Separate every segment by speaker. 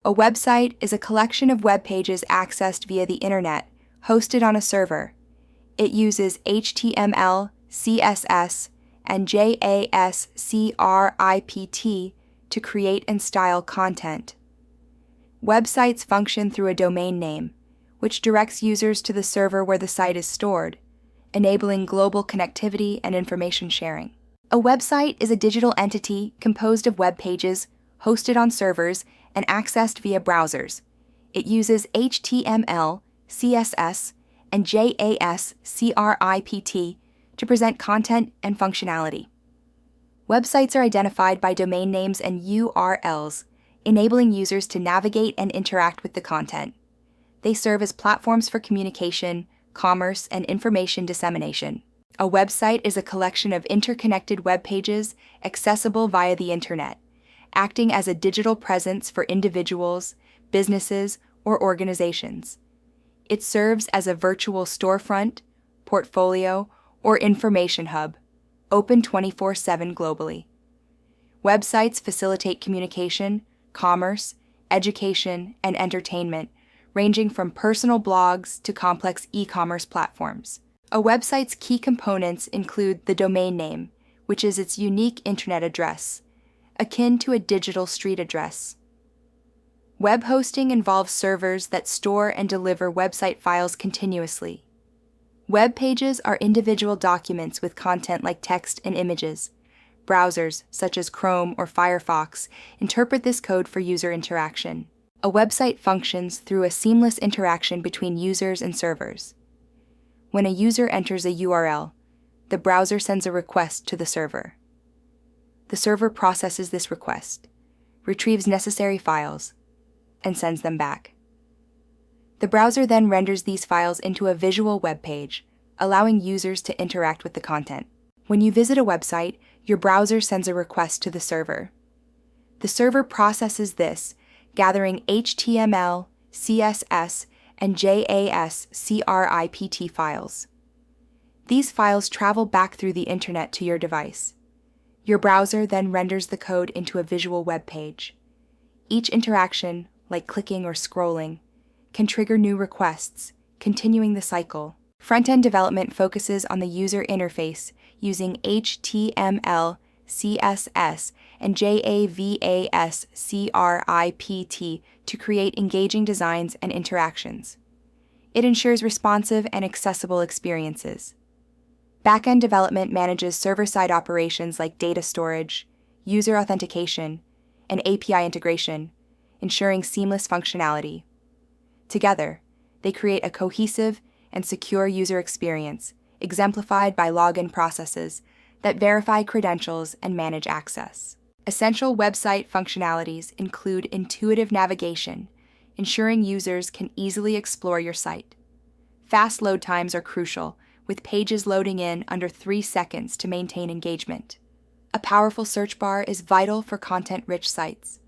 Speaker 1: A website is a collection of web pages accessed via the internet, hosted on a server. It uses HTML, CSS, and JavaScript to create and style content. Websites function through a domain name, which directs users to the server where the site is stored, enabling global connectivity and information sharing. A website is a digital entity composed of web pages, hosted on servers, and accessed via browsers. It uses HTML, CSS, and JavaScript to present content and functionality. Websites are identified by domain names and URLs, enabling users to navigate and interact with the content. They serve as platforms for communication, commerce, and information dissemination. A website is a collection of interconnected web pages accessible via the internet, acting as a digital presence for individuals, businesses, or organizations. It serves as a virtual storefront, portfolio, or information hub, open 24/7 globally. Websites facilitate communication, commerce, education, and entertainment, ranging from personal blogs to complex e-commerce platforms. A website's key components include the domain name, which is its unique internet address, akin to a digital street address. Web hosting involves servers that store and deliver website files continuously. Web pages are individual documents with content like text and images. Browsers, such as Chrome or Firefox, interpret this code for user interaction. A website functions through a seamless interaction between users and servers. When a user enters a URL, the browser sends a request to the server. The server processes this request, retrieves necessary files, and sends them back. The browser then renders these files into a visual web page, allowing users to interact with the content. When you visit a website, your browser sends a request to the server. The server processes this, gathering HTML, CSS, and JavaScript files. These files travel back through the internet to your device. Your browser then renders the code into a visual web page. Each interaction, like clicking or scrolling, can trigger new requests, continuing the cycle. Front-end development focuses on the user interface using HTML, CSS, and JavaScript to create engaging designs and interactions. It ensures responsive and accessible experiences. Back-end development manages server-side operations like data storage, user authentication, and API integration, ensuring seamless functionality. Together, they create a cohesive and secure user experience, exemplified by login processes that verify credentials and manage access. Essential website functionalities include intuitive navigation, ensuring users can easily explore your site. Fast load times are crucial, with pages loading in under 3 seconds to maintain engagement. A powerful search bar is vital for content-rich sites.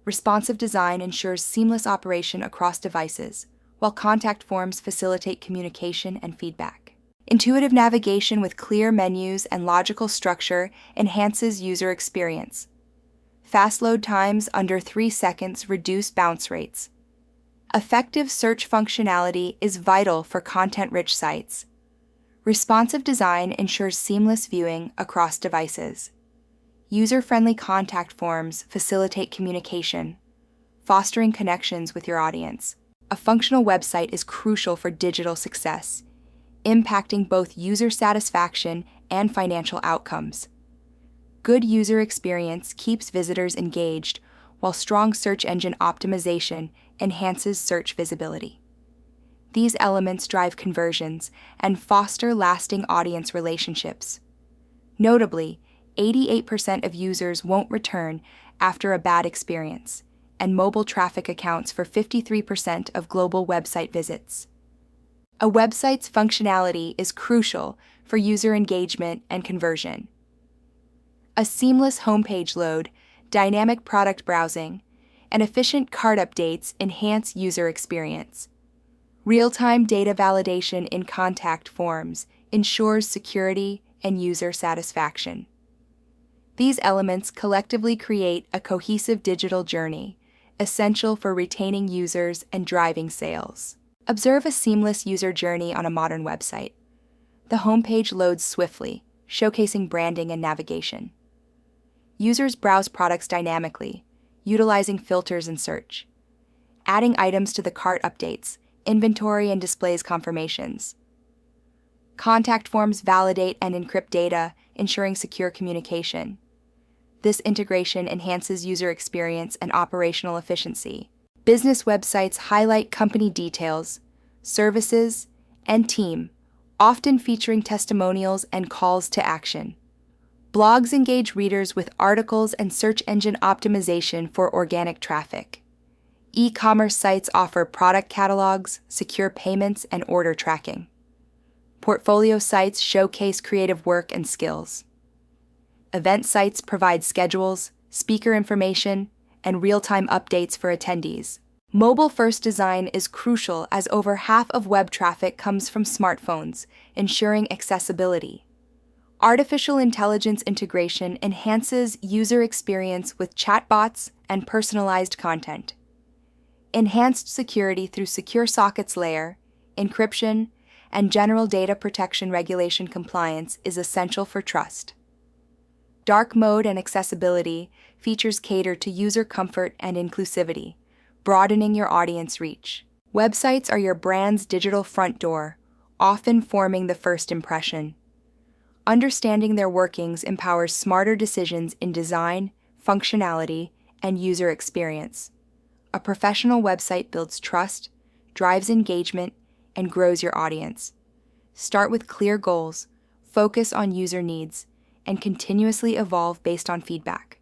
Speaker 1: Responsive design ensures seamless operation across devices, while contact forms facilitate communication and feedback. Intuitive navigation with clear menus and logical structure enhances user experience. Fast load times under 3 seconds reduce bounce rates. Effective search functionality is vital for content-rich sites. Responsive design ensures seamless viewing across devices. User-friendly contact forms facilitate communication, fostering connections with your audience. A functional website is crucial for digital success, impacting both user satisfaction and financial outcomes. Good user experience keeps visitors engaged, while strong search engine optimization enhances search visibility. These elements drive conversions and foster lasting audience relationships. Notably, 88% of users won't return after a bad experience, and mobile traffic accounts for 53% of global website visits. A website's functionality is crucial for user engagement and conversion. A seamless homepage load, dynamic product browsing, and efficient cart updates enhance user experience. Real-time data validation in contact forms ensures security and user satisfaction. These elements collectively create a cohesive digital journey, essential for retaining users and driving sales. Observe a seamless user journey on a modern website. The homepage loads swiftly, showcasing branding and navigation. Users browse products dynamically, utilizing filters and search. Adding items to the cart updates, inventory and displays confirmations. Contact forms validate and encrypt data, ensuring secure communication. This integration enhances user experience and operational efficiency. Business websites highlight company details, services, and team, often featuring testimonials and calls to action. Blogs engage readers with articles and search engine optimization for organic traffic. E-commerce sites offer product catalogs, secure payments, and order tracking. Portfolio sites showcase creative work and skills. Event sites provide schedules, speaker information, and real-time updates for attendees. Mobile-first design is crucial as over half of web traffic comes from smartphones, ensuring accessibility. Artificial intelligence integration enhances user experience with chatbots and personalized content. Enhanced security through secure sockets layer, encryption, and general data protection regulation compliance is essential for trust. Dark mode and accessibility features cater to user comfort and inclusivity, broadening your audience reach. Websites are your brand's digital front door, often forming the first impression. Understanding their workings empowers smarter decisions in design, functionality, and user experience. A professional website builds trust, drives engagement, and grows your audience. Start with clear goals, focus on user needs, and continuously evolve based on feedback.